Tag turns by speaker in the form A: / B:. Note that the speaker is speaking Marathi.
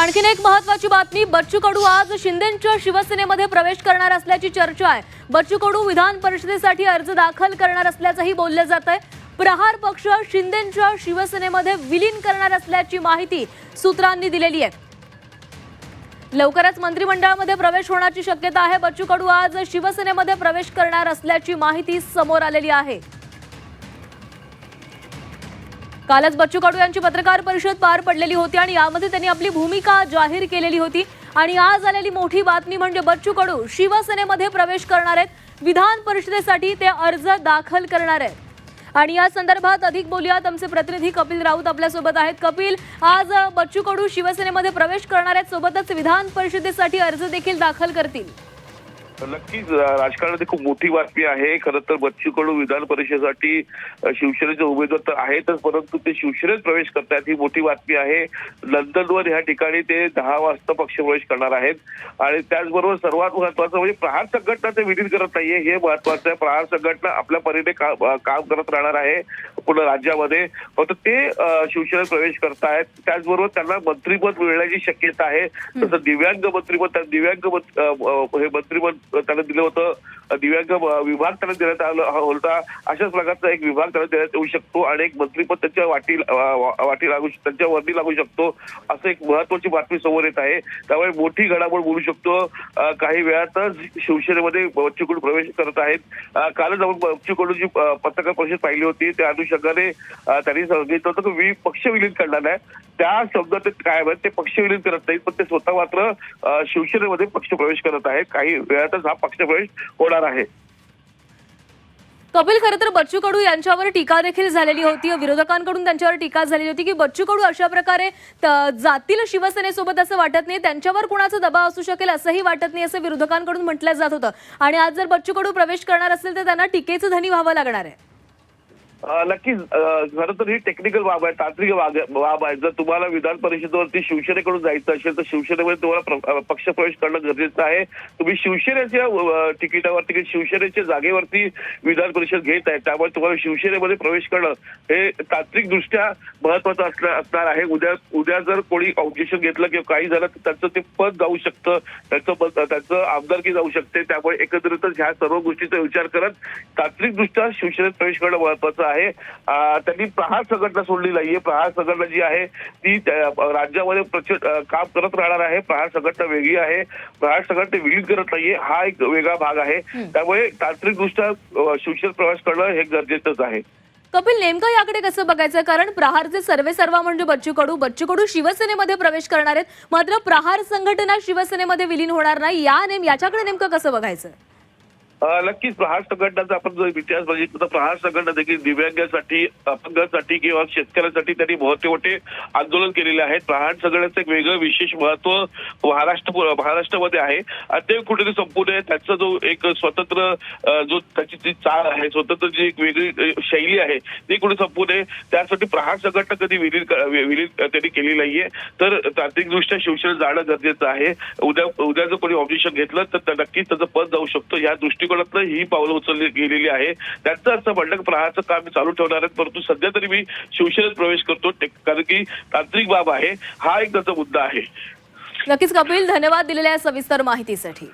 A: आणखीन एक महत्त्वाची बातमी, बच्चू कडू आज शिंदेंच्या शिवसेनेमध्ये प्रवेश करणार असल्याची चर्चा आहे। बच्चू कडू विधान परिषदेसाठी अर्ज दाखल करणार असल्याचंही बोललं जात आहे। प्रहार पक्ष शिंदेंच्या शिवसेनेमध्ये विलीन करणार असल्याची माहिती सूत्रांनी दिलेली आहे। लवकरच मंत्रिमंडळामध्ये प्रवेश होण्याची शक्यता आहे। बच्चू कडू आज शिवसेनेमध्ये प्रवेश करणार असल्याची माहिती समोर आलेली आहे। कालच बच्चू कडू यांची पत्रकार परिषद पार पडलेली होती आणि यामध्ये त्यांनी आपली भूमिका जाहीर केलेली होती आणि आज आलेली मोठी बातमी म्हणजे बच्चू कडू शिवसेनेमध्ये प्रवेश करणार आहेत। विधान परिषदेसाठी ते अर्ज दाखल करणार आहेत आणि या संदर्भात अधिक बोलूयात। आमचे प्रतिनिधी कपिल राऊत आपल्या सोबत आहेत। कपिल, आज बच्चू कडू शिवसेनेमध्ये प्रवेश करणार आहेत, सोबतच विधान परिषदेसाठी अर्ज देखील दाखल करतील।
B: नक्कीच राजकारणामध्ये खूप मोठी बातमी आहे। खरं तर बच्चू कडू विधान परिषदेसाठी शिवसेनेचे उमेदवार तर आहेतच, परंतु ते शिवसेनेत प्रवेश करतात ही मोठी बातमी आहे। लंडनवर ह्या ठिकाणी ते 10 वाजता पक्षप्रवेश करणार आहेत आणि त्याचबरोबर सर्वात महत्त्वाचं म्हणजे प्रहार संघटना ते विलीन करत नाहीये, हे महत्त्वाचं आहे। प्रहार संघटना आपल्या परीने काम करत राहणार आहे पूर्ण राज्यामध्ये, फक्त ते शिवसेनेत प्रवेश करतायत। त्याचबरोबर त्यांना मंत्रिपद मिळण्याची शक्यता आहे। तसं दिव्यांग मंत्रिपद हे मंत्रिपद त्यांना दिलं होतं, दिव्यांग विभाग त्यांना देण्यात आला होता। अशाच प्रकारचा एक विभाग त्यांना देण्यात येऊ शकतो आणि एक मंत्रिपद त्यांच्या वाटी लागू त्यांच्या वरती लागू शकतो, असं एक महत्त्वाची बातमी समोर येत आहे। त्यामुळे मोठी घडामोड बोलू शकतो। काही वेळातच शिवसेनेमध्ये बच्चू कडू प्रवेश करत आहेत। कालच आपण बच्चू कडूची पत्रकार परिषद पाहिली होती, त्या अनुषंगाने त्यांनी सांगितलं होतं की पक्ष विलीन करणार आहे। त्या शब्दात काय आहे, ते पक्ष विलीन करत नाहीत, पण ते स्वतः मात्र शिवसेनेमध्ये पक्ष प्रवेश करत आहेत। काही वेळातच हा पक्ष प्रवेश होणार आहे।
A: कपिल, खरं तर बच्चू कडू यांच्यावर टीका देखील झालेली होती, विरोधकांकडून त्यांच्यावर टीका झालेली होती की बच्चू कडू अशा प्रकारे जातील शिवसेनेसोबत असं वाटत नाही, त्यांच्यावर कुणाचा दबाव असू शकेल असंही वाटत नाही, असं विरोधकांकडून म्हटलं जात होतं। आणि आज जर बच्चू कडू प्रवेश करणार असेल तर त्यांना टीकेचं धनी व्हावं लागणार आहे।
B: नक्कीच खरं तर ही टेक्निकल बाब आहे, तांत्रिक बाब आहे। जर तुम्हाला विधान परिषदेवरती शिवसेनेकडून जायचं असेल तर शिवसेनेमध्ये तुम्हाला पक्ष प्रवेश करणं गरजेचं आहे। तुम्ही शिवसेनेच्या तिकिटावरती शिवसेनेच्या जागेवरती विधान परिषद घेत आहे, त्यामुळे तुम्हाला शिवसेनेमध्ये प्रवेश करणं हे तांत्रिकदृष्ट्या महत्वाचं असणार आहे। उद्या जर कोणी ऑब्जेक्शन घेतलं किंवा काही झालं तर त्यांचं ते पद जाऊ शकतं, त्यांचं आमदारकी जाऊ शकते। त्यामुळे एकत्रितच ह्या सर्व गोष्टीचा विचार करत तांत्रिकदृष्ट्या शिवसेनेत प्रवेश करणं महत्वाचं आहे। त्यांनी प्रहार संघटना सोडली नाहीये। प्रहार संघटना जी आहे ती राज्यामध्ये प्रचंड काम करत राहणार आहे। प्रहार संघटना वेगळी आहे, प्रहार संघटना विलीन करत नाहीये, हा एक वेगळा भाग आहे। त्यामुळे तांत्रिकदृष्ट्या शिवसेनेत प्रवेश करणं हे गरजेचंच आहे।
A: कपिल, नेमकं याकडे कसं बघायचं, कारण प्रहारचे सर्वेसर्वा म्हणजे बच्चू कडू शिवसेनेमध्ये प्रवेश करणार आहेत, मात्र प्रहार संघटना शिवसेनेमध्ये विलीन होणार नाही, याच्याकडे नेमकं कसं बघायचं?
B: नक्कीच प्रहार संघटनाचा आपण जर इतिहास बघितला तर प्रहार संघटना देखील दिव्यांगांसाठी, अपंगांसाठी किंवा शेतकऱ्यांसाठी त्यांनी मोठे आंदोलन केलेले आहेत। प्रहार संघटनेचं एक वेगळं विशेष महत्व महाराष्ट्रामध्ये आहे आणि ते कुठेतरी संपूर्ण आहे। त्याचा जो एक स्वतंत्र जो त्याची जी चाल आहे, स्वतंत्र जी एक वेगळी शैली आहे ती कुठे संपूर्ण आहे। त्यासाठी प्रहार संघटना कधी विलीन त्यांनी केली नाहीये, तर तांत्रिकदृष्ट्या शिवसेनेत जाणं गरजेचं आहे। उद्या जर कोणी ऑब्जेक्शन घेतलं तर नक्कीच त्याचं पद जाऊ शकतो। या दृष्टिकोनातून ही पावलं उचलली गेलेली आहे। त्याचं असं म्हणणं की प्रहारचं काम चालू ठेवणार आहेत, परंतु सध्या तरी मी शिवसेनेत प्रवेश करतो, कारण की तांत्रिक बाब आहे, हा एक त्याचा मुद्दा आहे।
A: नक्कीच कपिल, धन्यवाद दिलेल्या सविस्तर माहितीसाठी।